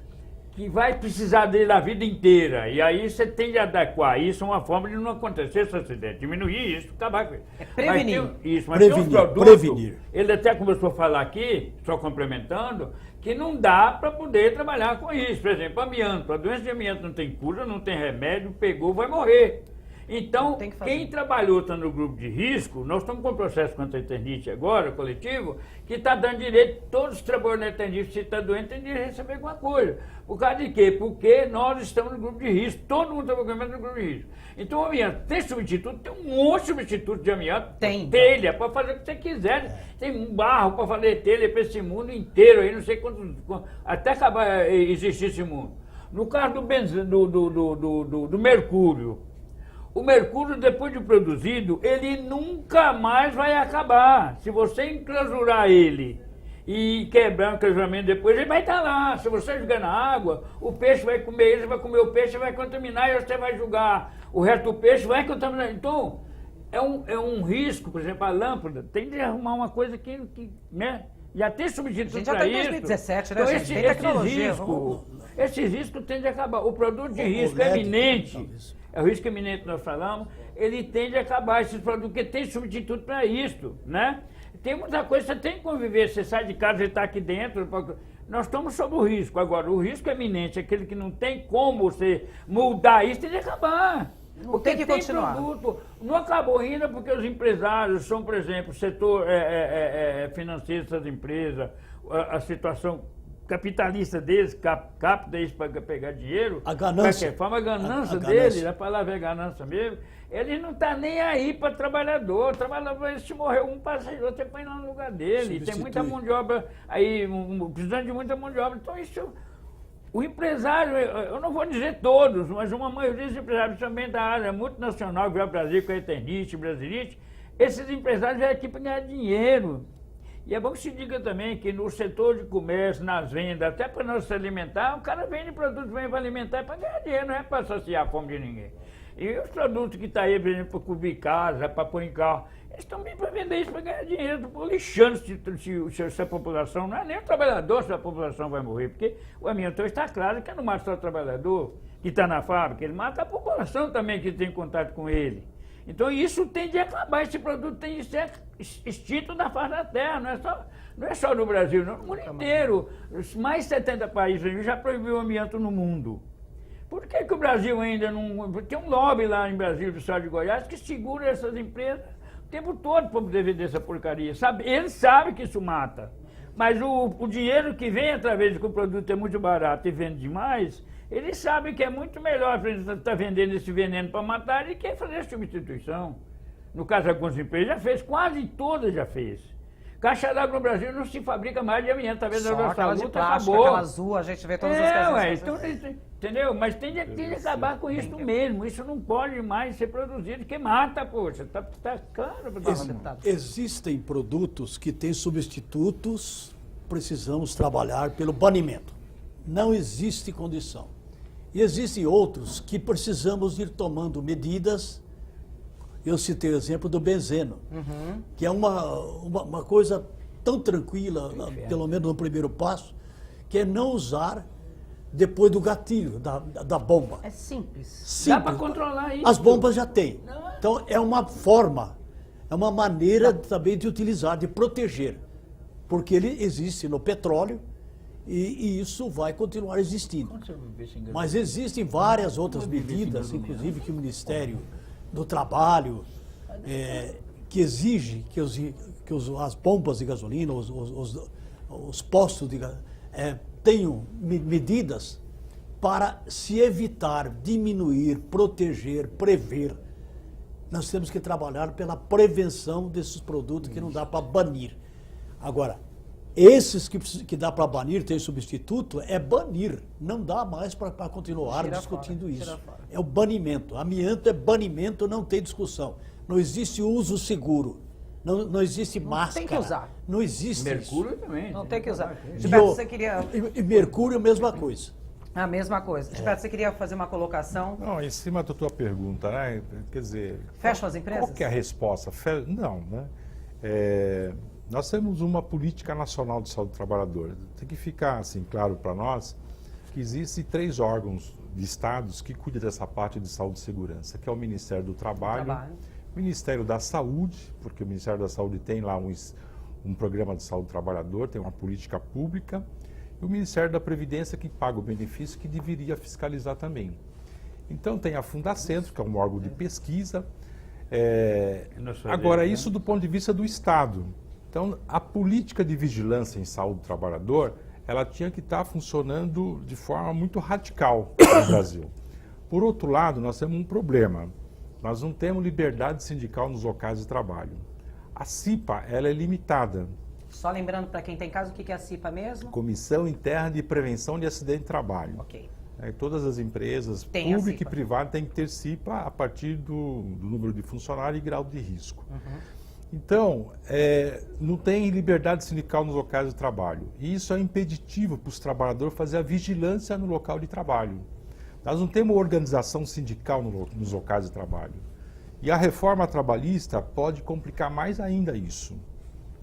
que vai precisar dele a vida inteira. E aí você tem de adequar isso a uma forma de não acontecer esse acidente, diminuir isso, acabar com isso. Prevenir. Mas tem uns produtos, ele até começou a falar aqui, só complementando, que não dá para poder trabalhar com isso. Por exemplo, amianto. A doença de amianto não tem cura, não tem remédio, pegou, vai morrer. Então, quem trabalhou está no grupo de risco, nós estamos com um processo contra a tendinite agora, coletivo, que está dando direito, todos os trabalhadores da tendinite, se está doente, tem direito a receber alguma coisa. Por causa de quê? Porque nós estamos no grupo de risco, todo mundo está no grupo de risco. Então, o amianto tem substituto, tem um monte de substituto de amianto, tem telha, para fazer o que você quiser. Tem um barro para fazer telha para esse mundo inteiro, aí não sei quanto, até acabar existir esse mundo. No caso do mercúrio, o mercúrio, depois de produzido, ele nunca mais vai acabar. Se você enclausurar ele e quebrar o enclausuramento depois, ele vai estar lá. Se você jogar na água, o peixe vai comer ele, vai comer o peixe, vai contaminar e você vai jogar. O resto do peixe vai contaminar. Então, é um risco, por exemplo, a lâmpada tem de arrumar uma coisa que né? Já tem substituto para isso. Já está em 2017, né, então, gente? Tem tecnologia. Esse risco tem de acabar. O produto de risco é eminente. É o risco eminente que nós falamos, ele tende a acabar esses produtos, porque tem substituto para isso, né? Tem muita coisa, você tem que conviver, você sai de casa, você está aqui dentro, nós estamos sob o risco. Agora, o risco eminente, aquele que não tem como você mudar isso, tem de acabar. Porque tem que continuar. Produto, não acabou ainda porque os empresários são, por exemplo, o setor financeiro dessas empresas, a situação capitalista deles, capta isso para pegar dinheiro. A ganância. A ganância deles, a palavra é ganância mesmo, ele não está nem aí para trabalhador. O trabalhador, se morreu um passageiro, você põe lá no lugar dele. Tem muita mão de obra aí, precisando de muita mão de obra. Então isso O empresário, eu não vou dizer todos, mas uma maioria dos empresários também da área multinacional, que vai ao Brasil com a Eternite, Brasilite, esses empresários vêm aqui para ganhar dinheiro. E é bom que se diga também que no setor de comércio, nas vendas, até para nós se alimentar, o cara vende produtos, vem para alimentar, para ganhar dinheiro, não é para saciar a fome de ninguém. E os produtos que estão aí, por exemplo, para cobrir casa, para pôr em carro, eles estão bem para vender isso, para ganhar dinheiro. Estou lixando se a população, não é nem o trabalhador se a população vai morrer, porque o amianto está claro que não mata só o trabalhador que está na fábrica, ele mata a população também que tem contato com ele. Então isso tem de acabar, esse produto tem de ser extinto da face da terra, não é só no Brasil, não, no mundo inteiro. Mais de 70 países já proibiu o amianto no mundo. Por que o Brasil ainda não... Tem um lobby lá em Brasília, do estado de Goiás, que segura essas empresas o tempo todo para poder vender essa porcaria. Eles sabem que isso mata, mas o dinheiro que vem através de que o produto é muito barato e vende demais, eles sabem que é muito melhor estar vendendo esse veneno para matar e que fazer a substituição. No caso de algumas empresas já fez, quase todas já fez. Caixa d'água no Brasil não se fabrica mais de amianto, talvez a nossa aquela de luta plástico, acabou. aquela azul, a gente vê todas as casas. Então, entendeu? Mas tem de acabar com isso mesmo. Isso não pode mais ser produzido, que mata, poxa. Tá claro, deputado. Existem produtos que têm substitutos, precisamos trabalhar pelo banimento. Não existe condição. E existem outros que precisamos ir tomando medidas. Eu citei o exemplo do benzeno, que é uma coisa tão tranquila, pelo menos no primeiro passo, que é não usar depois do gatilho, da bomba. É simples. Dá para controlar isso. As bombas já têm. Então é uma forma, é uma maneira também de utilizar, de proteger. Porque ele existe no petróleo e isso vai continuar existindo. Mas existem várias outras medidas, inclusive que o Ministério do Trabalho, que exige que as bombas de gasolina, os postos de gasolina, tenham medidas para se evitar, diminuir, proteger, prever. Nós temos que trabalhar pela prevenção desses produtos que não dá para banir. Agora, esses que dá para banir, tem substituto, é banir. Não dá mais para continuar discutindo isso. É o banimento. Amianto é banimento, não tem discussão. Não existe uso seguro. Não existe máscara. Tem que usar. Não existe Mercúrio isso. também. Não tem que usar. E Gilberto, você queria... E mercúrio, a mesma coisa. A mesma coisa. Gilberto, você queria fazer uma colocação? Não, em cima da tua pergunta, né? Quer dizer... Fecham as empresas? Qual que é a resposta? Não, né? Nós temos uma política nacional de saúde do trabalhador. Tem que ficar assim claro para nós que existem 3 órgãos de estados que cuidam dessa parte de saúde e segurança, que é o Ministério do Trabalho, o Ministério da Saúde, porque o Ministério da Saúde tem lá um programa de saúde do trabalhador, tem uma política pública, e o Ministério da Previdência que paga o benefício, que deveria fiscalizar também. Então tem a Fundacentro, que é um órgão de pesquisa. Agora, isso do ponto de vista do Estado. Então, a política de vigilância em saúde do trabalhador, ela tinha que estar funcionando de forma muito radical no Brasil. Por outro lado, nós temos um problema. Nós não temos liberdade sindical nos locais de trabalho. A CIPA, ela é limitada. Só lembrando para quem tem caso, o que é a CIPA mesmo? Comissão Interna de Prevenção de Acidente de Trabalho. Ok. Todas as empresas, públicas e privadas, têm que ter CIPA a partir do número de funcionários e grau de risco. Então, não tem liberdade sindical nos locais de trabalho. E isso é impeditivo para os trabalhadores fazer a vigilância no local de trabalho. Nós não temos organização sindical nos locais de trabalho. E a reforma trabalhista pode complicar mais ainda isso,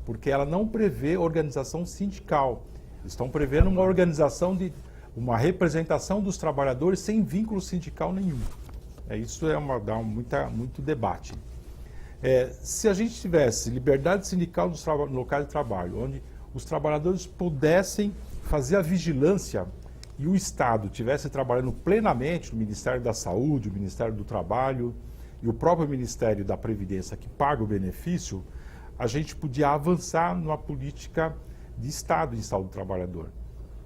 porque ela não prevê organização sindical. Eles estão prevendo uma organização uma representação dos trabalhadores sem vínculo sindical nenhum. Isso dá muito debate. Se a gente tivesse liberdade sindical nos locais de trabalho, onde os trabalhadores pudessem fazer a vigilância e o Estado estivesse trabalhando plenamente, o Ministério da Saúde, o Ministério do Trabalho e o próprio Ministério da Previdência que paga o benefício, a gente podia avançar numa política de Estado em saúde do trabalhador.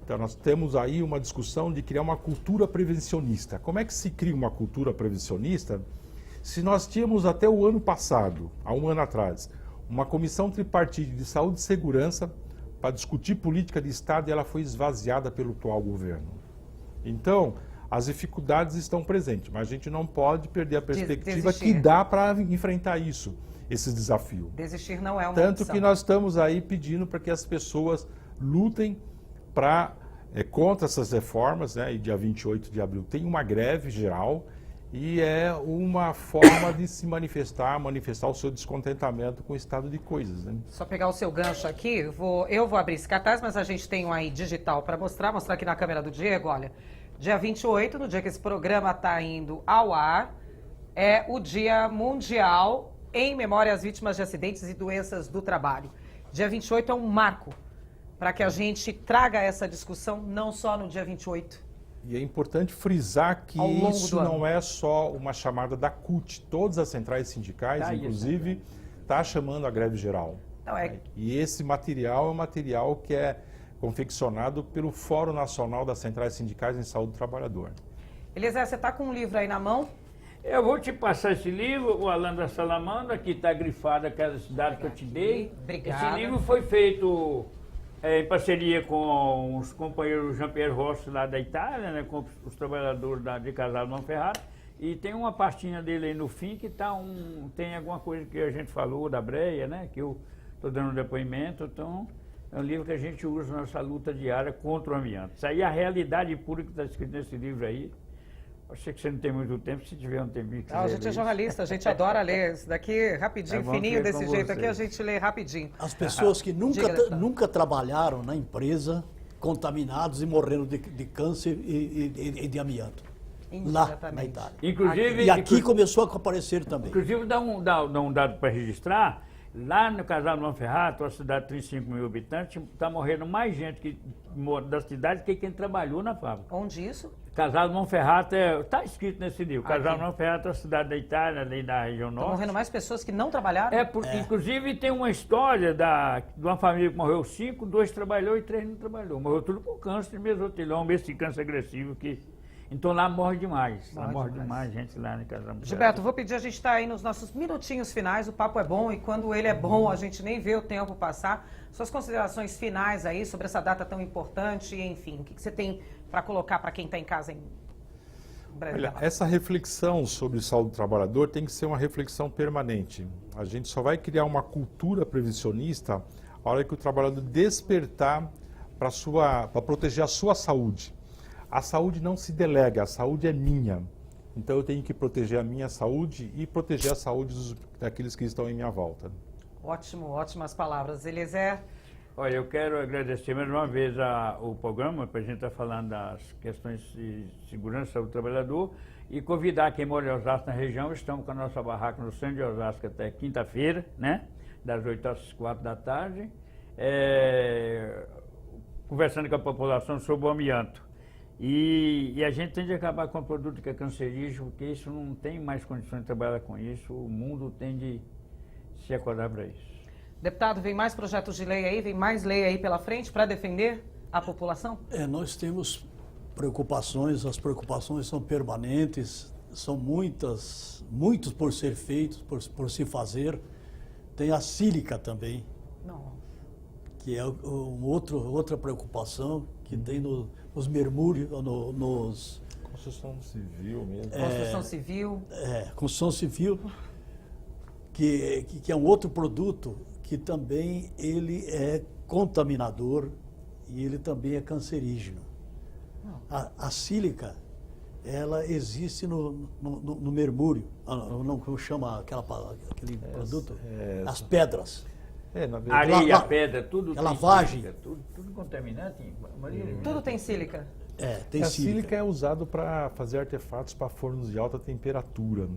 Então nós temos aí uma discussão de criar uma cultura prevencionista. Como é que se cria uma cultura prevencionista se nós tínhamos até o ano passado, há um ano atrás, uma comissão tripartite de saúde e segurança para discutir política de Estado e ela foi esvaziada pelo atual governo? Então, as dificuldades estão presentes, mas a gente não pode perder a perspectiva Desistir. que dá para enfrentar isso, esse desafio. Desistir não é uma Tanto opção. que nós estamos aí pedindo para que as pessoas lutem contra essas reformas, né? E dia 28 de abril tem uma greve geral e é uma forma de se manifestar o seu descontentamento com o estado de coisas, né? Só pegar o seu gancho aqui, eu vou abrir esse cartaz, mas a gente tem um aí digital para mostrar aqui na câmera do Diego, olha. Dia 28, no dia que esse programa está indo ao ar, é o Dia Mundial em memória às vítimas de acidentes e doenças do trabalho. Dia 28 é um marco para que a gente traga essa discussão não só no dia 28. E é importante frisar que Ao longo isso do ano. não é só uma chamada da CUT. Todas as centrais sindicais, Tá isso, inclusive, está chamando a greve geral. Então, E esse material é um material que é confeccionado pelo Fórum Nacional das Centrais Sindicais em Saúde do Trabalhador. Eliezer, você está com um livro aí na mão? Eu vou te passar esse livro, o Alan da Salamandra, que está grifado aquela cidade que eu te dei. Obrigada. Esse livro foi feito em parceria com os companheiros Jean-Pierre Rossi lá da Itália, né, com os trabalhadores de Casal Monferrato. E tem uma pastinha dele aí no fim que tem alguma coisa que a gente falou da breia, né, que eu estou dando depoimento. Então, é um livro que a gente usa na nossa luta diária contra o amianto. Isso aí é a realidade pura que está escrito nesse livro aí. Achei que você não tem muito tempo, se tiver um tempinho que A gente é jornalista, a gente adora ler. Isso daqui, rapidinho, É bom fininho ver desse com jeito aqui, a vocês. gente lê rapidinho. As pessoas que Diga, deputado. nunca trabalharam na empresa, contaminados e morrendo de câncer e de amianto. Lá na Exatamente. Itália. Inclusive, E aqui começou a aparecer também. inclusive dá um dado para registrar. Lá no Casal do Monferrato, uma cidade de 35 mil habitantes, está morrendo mais gente da cidade que quem trabalhou na fábrica. Onde isso? Casal do Monferrato está escrito nesse livro. Casal Aqui. do Monferrato é uma cidade da Itália, ali da região Estão norte. morrendo mais pessoas que não trabalharam? Inclusive tem uma história de uma família que morreu 5, 2 trabalhou e 3 não trabalhou. Morreu tudo por câncer de mesoteloma, esse câncer agressivo que... Então lá morre demais. Lá morre demais gente lá no Casal do Monferrato. Gilberto, vou pedir, a gente está aí nos nossos minutinhos finais, o papo é bom e quando ele é bom a gente nem vê o tempo passar. Suas considerações finais aí sobre essa data tão importante, enfim, o que você tem para colocar para quem está em casa em breve? Olha, essa reflexão sobre saúde do trabalhador tem que ser uma reflexão permanente. A gente só vai criar uma cultura prevencionista a hora que o trabalhador despertar para proteger a sua saúde. A saúde não se delega, a saúde é minha. Então eu tenho que proteger a minha saúde e proteger a saúde daqueles que estão em minha volta. Ótimo, ótimas palavras. Eliezer, Olha, eu quero agradecer mais uma vez o programa, para a gente estar falando das questões de segurança e saúde do trabalhador, e convidar quem mora em Osasco na região. Estamos com a nossa barraca no centro de Osasco até quinta-feira, né? Das 8 às 4 da tarde, conversando com a população sobre o amianto. E a gente tem de acabar com o produto que é cancerígeno, porque isso não tem mais condições de trabalhar com isso, o mundo tem de se acordar para isso. deputado, vem mais projetos de lei aí, vem mais lei aí pela frente para defender a população? Nós temos preocupações, as preocupações são permanentes, são muitos por ser feitos, por se fazer. Tem a sílica também, Não. que é outra preocupação que tem nos mergulhos, nos Construção civil mesmo. Construção civil. construção civil, que é um outro produto que também ele é contaminador e ele também é cancerígeno. A sílica, ela existe no mercúrio, como chama aquele produto? As pedras. Na verdade, Areia, lá- pedra, tudo tem lavagem. sílica, tudo contaminante. Maria, Tudo tem sílica. Tem a sílica. sílica é usado para fazer artefatos para fornos de alta temperatura,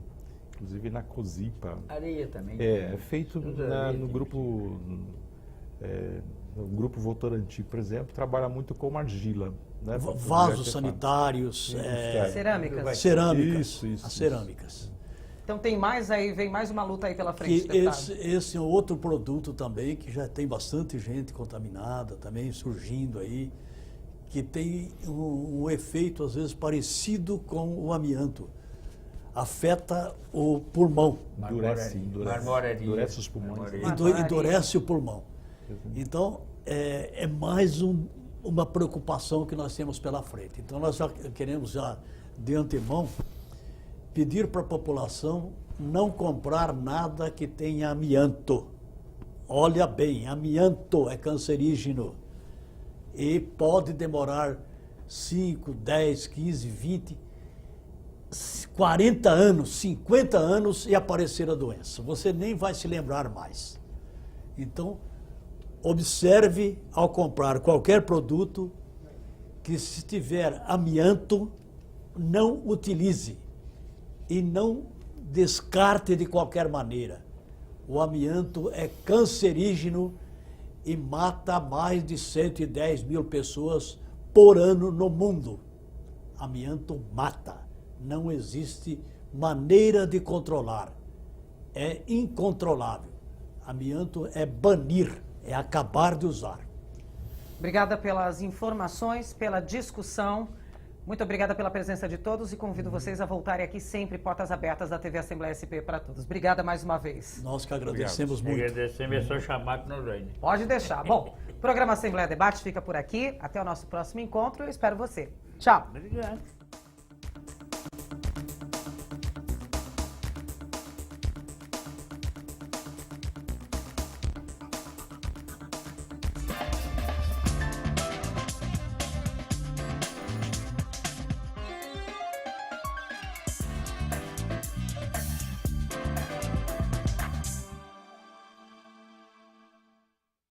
inclusive na COSIPA. Areia também. É feito Tudo no areia, grupo no grupo Votorantim, por exemplo, trabalha muito com argila, né, pra produzir Vasos artefatos. sanitários, Cerâmicas. cerâmicas. Isso, as cerâmicas. Então tem mais aí, vem mais uma luta aí pela frente, Que deputado. esse é outro produto também, que já tem bastante gente contaminada também surgindo aí, que tem um efeito às vezes parecido com o amianto. Afeta o pulmão, Endurece os pulmões. Marmoraria. Marmoraria. endurece o pulmão. Então, é mais uma preocupação que nós temos pela frente. Então nós já queremos já de antemão pedir para a população não comprar nada que tenha amianto. Olha bem, amianto é cancerígeno e pode demorar 5, 10, 15, 20, 40 anos, 50 anos e aparecer a doença. Você nem vai se lembrar mais. Então, observe ao comprar qualquer produto que, se tiver amianto, não utilize e não descarte de qualquer maneira. O amianto é cancerígeno e mata mais de 110 mil pessoas por ano no mundo. Amianto mata. Não existe maneira de controlar. É incontrolável. Amianto é banir, é acabar de usar. Obrigada pelas informações, pela discussão. Muito obrigada pela presença de todos e convido vocês a voltarem aqui sempre, portas abertas da TV Assembleia SP para todos. Obrigada mais uma vez. Nós que agradecemos muito. Agradecemos, é só chamar que não vem. Pode deixar. Bom, o programa Assembleia Debate fica por aqui. Até o nosso próximo encontro. Eu espero você. Tchau. Obrigado.